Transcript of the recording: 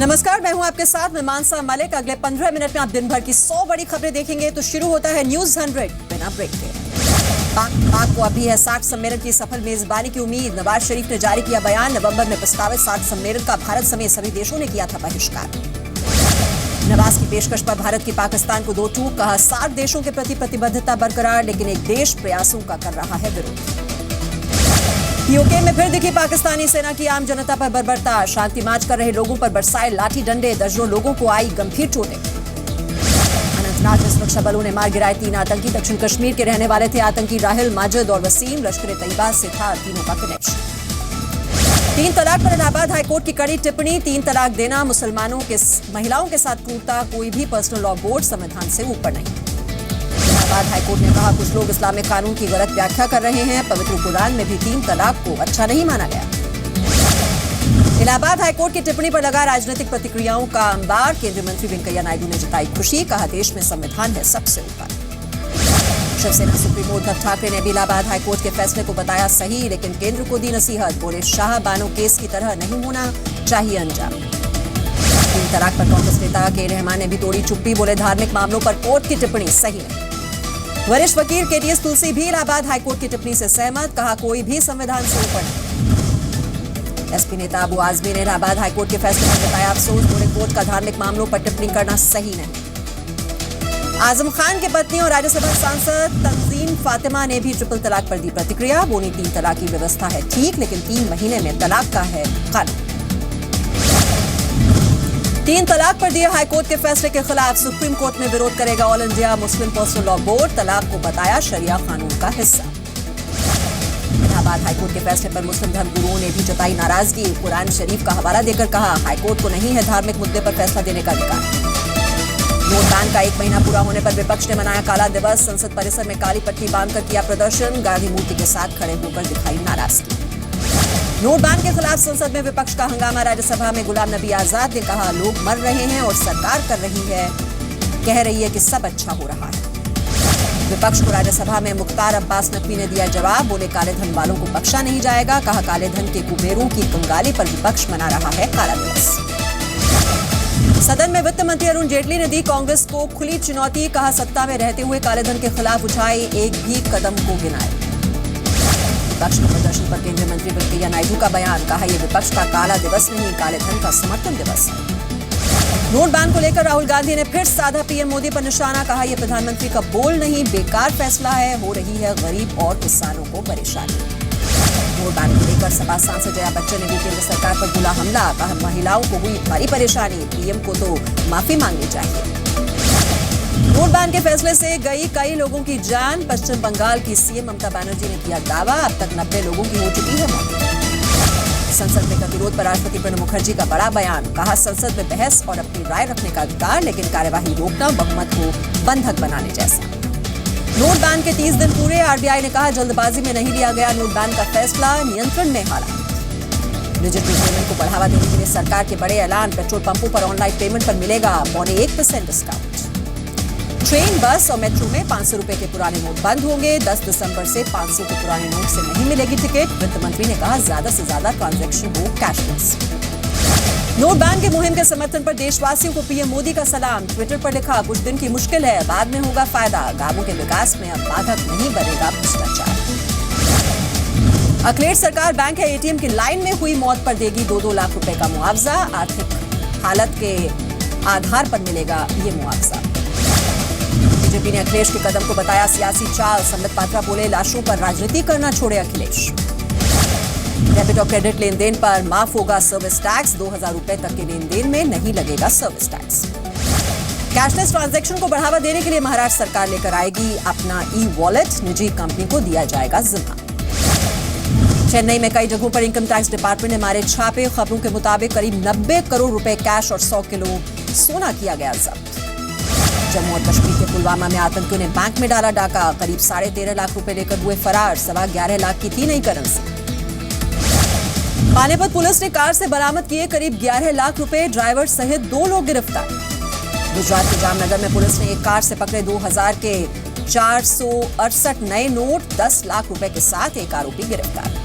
नमस्कार, मैं हूं आपके साथ। मैं मानसा मलिक। अगले 15 मिनट में आप दिन भर की 100 बड़ी खबरें देखेंगे। तो शुरू होता है न्यूज 100 बिना ब्रेक के। पाक को अभी है 60 सम्मेलन की सफल मेजबानी की उम्मीद। नवाज शरीफ ने जारी किया बयान। नवंबर में प्रस्तावित 60 सम्मेलन का भारत समेत सभी देशों ने किया था बहिष्कार। नवाज की पेशकश पर भारत की पाकिस्तान को दो टूक। कहा 60 देशों के प्रति प्रतिबद्धता बरकरार, लेकिन एक देश प्रयासों का कर रहा है विरोध। यूके में फिर दिखी पाकिस्तानी सेना की आम जनता पर बर्बरता। शांति मार्च कर रहे लोगों पर बरसाए लाठी डंडे। दर्जनों लोगों को आई गंभीर चोटें। अनंतनाग में सुरक्षा बलों ने मार गिराए 3 आतंकी। दक्षिण कश्मीर के रहने वाले थे आतंकी राहिल, माजिद और वसीम। लश्कर-ए-तैयबा से था तीनों का कनेक्शन। 3 तलाक पर इलाहाबाद हाईकोर्ट की कड़ी टिप्पणी। 3 तलाक देना मुसलमानों के महिलाओं के साथ क्रूरता। कोई भी पर्सनल लॉ बोर्ड संविधान से ऊपर नहीं। इलाहाबाद हाईकोर्ट ने कहा कुछ लोग इस्लामिक कानून की गलत व्याख्या कर रहे हैं। पवित्र कुरान में भी 3 तलाक को अच्छा नहीं माना गया। इलाहाबाद हाईकोर्ट की टिप्पणी पर लगा राजनीतिक प्रतिक्रियाओं का अंबार। केंद्रीय मंत्री वेंकैया नायडू ने जताई खुशी। कहा देश में संविधान है सबसे ऊपर। शिवसेना सुप्रीमो उद्धव ठाकरे ने भी इलाहाबाद हाईकोर्ट के फैसले को बताया सही, लेकिन केंद्र को दी नसीहत। बोले शाह बानो केस की तरह नहीं होना चाहिए अंजाम। 3 तलाक पर कांग्रेस नेता के रहमान ने भी तोड़ी चुप्पी। बोले धार्मिक मामलों पर कोर्ट की टिप्पणी सही नहीं। वरिष्ठ वकील केटीएस तुलसी भी इलाहाबाद हाईकोर्ट की टिप्पणी से सहमत। कहा कोई भी संविधान से ऊपर नहीं। एसपी नेता अबू आजमी ने इलाहाबाद हाईकोर्ट के फैसले पर जताया अफसोस। बोले कोर्ट का धार्मिक मामलों पर टिप्पणी करना सही नहीं। आजम खान की पत्नी और राज्यसभा सांसद तंजीम फातिमा ने भी ट्रिपल तलाक पर दी प्रतिक्रिया। बोली 3 तलाक की व्यवस्था है ठीक, लेकिन 3 महीने में तलाक का है कानून। 3 तलाक पर दिए हाईकोर्ट के फैसले के खिलाफ सुप्रीम कोर्ट में विरोध करेगा all India Muslim personal law board. तलाक को बताया शरिया कानून का हिस्सा। इलाहाबाद हाईकोर्ट के फैसले पर मुस्लिम धर्मगुरुओं ने भी जताई नाराजगी। कुरान शरीफ का हवाला देकर कहा हाईकोर्ट को नहीं है धार्मिक मुद्दे पर फैसला देने का अधिकार। नोट बैन का 1 महीना पूरा होने पर विपक्ष ने मनाया काला दिवस। संसद परिसर में काली पट्टी बांधकर किया प्रदर्शन। गांधी मूर्ति के साथ खड़े होकर दिखाई नाराजगी। नोट बैन के खिलाफ संसद में विपक्ष का हंगामा। राज्यसभा में गुलाम नबी आजाद ने कहा लोग मर रहे हैं और सरकार कर रही है, कह रही है कि सब अच्छा हो रहा है। विपक्ष को राज्यसभा में मुख्तार अब्बास नकवी ने दिया जवाब। बोले काले धन वालों को बख्शा नहीं जाएगा। कहा काले धन के कुबेरों की कंगाली पर विपक्ष मना रहा है काला दिवस। सदन में वित्त मंत्री अरुण जेटली ने दी कांग्रेस को खुली चुनौती। कहा सत्ता में रहते हुए काले धन के खिलाफ उठाए एक भी कदम को गिनाए। विपक्ष के प्रदर्शन पर केंद्रीय मंत्री वेंकैया नायडू का बयान। कहा यह विपक्ष का काला दिवस नहीं, काले धन का समर्थन दिवस है। नोट बैन को लेकर राहुल गांधी ने फिर साधा पीएम मोदी पर निशाना। कहा यह प्रधानमंत्री का बोल नहीं, बेकार फैसला है। हो रही है गरीब और किसानों को परेशानी। नोट बैन को लेकर सपा सांसद जया बच्चन ने भी केंद्र सरकार पर बोला हमला। कहा महिलाओं को हुई भारी परेशानी, पीएम को तो माफी मांगनी चाहिए। नोट बैन के फैसले से गई कई लोगों की जान। पश्चिम बंगाल की सीएम ममता बनर्जी ने किया दावा। अब तक 90 लोगों की हो चुकी है मौत। संसद में गतिरोध पर राष्ट्रपति प्रणब मुखर्जी का बड़ा बयान। कहा संसद में बहस और अपनी राय रखने का अधिकार, लेकिन कार्यवाही रोकना बहुमत को बंधक बनाने जैसा। नोट बैन के 30 दिन पूरे। आरबीआई ने कहा जल्दबाजी में नहीं लिया गया नोट बैन का फैसला, नियंत्रण में हालात। डिजिटल पेमेंट को बढ़ावा देने के लिए सरकार के बड़े ऐलान। पेट्रोल पंपों पर ऑनलाइन पेमेंट पर मिलेगा 0.1% डिस्काउंट। ट्रेन, बस और मेट्रो में 500 रुपए के पुराने नोट बंद होंगे। 10 दिसंबर से 500 के पुराने नोट से नहीं मिलेगी टिकट। वित्त मंत्री ने कहा ज्यादा से ज्यादा ट्रांजैक्शन हो कैशलेस। नोट बैन के मुहिम के समर्थन पर देशवासियों को पीएम मोदी का सलाम। ट्विटर पर लिखा कुछ दिन की मुश्किल है, बाद में होगा फायदा। गांवों के विकास में अब बाधक नहीं बनेगा भ्रष्टाचार। अखिलेश सरकार बैंक या एटीएम की लाइन में हुई मौत पर देगी 2-2 लाख रुपए का मुआवजा। आर्थिक हालत के आधार पर मिलेगा ये मुआवजा। बीजेपी ने अखिलेश के कदम को बताया सियासी चाल। संबित पात्रा बोले लाशों पर राजनीति करना छोड़े अखिलेश। डेबिट और क्रेडिट लेन देन पर माफ होगा सर्विस टैक्स। 2000 रुपए तक के लेन देन में नहीं लगेगा सर्विस टैक्स। कैशलेस ट्रांजैक्शन को बढ़ावा देने के लिए महाराष्ट्र सरकार लेकर आएगी अपना ई वॉलेट। निजी कंपनी को दिया जाएगा जिम्मा। चेन्नई में कई जगहों पर इनकम टैक्स डिपार्टमेंट ने मारे छापे। खबरों के मुताबिक करीब 90 करोड़ रुपए कैश और 100 किलो सोना किया गया जब्त। जम्मू और कश्मीर के पुलवामा में आतंकियों ने बैंक में डाला डाका। करीब 13.5 लाख रुपए लेकर हुए फरार। 11.25 लाख की थी नई करेंसी। पानीपत पुलिस ने कार से बरामद किए करीब 11 लाख रुपए। ड्राइवर सहित 2 लोग गिरफ्तार। गुजरात के जामनगर में पुलिस ने एक कार से पकड़े 2000 के 468 नए नोट। 10 लाख रुपए के साथ एक आरोपी गिरफ्तार।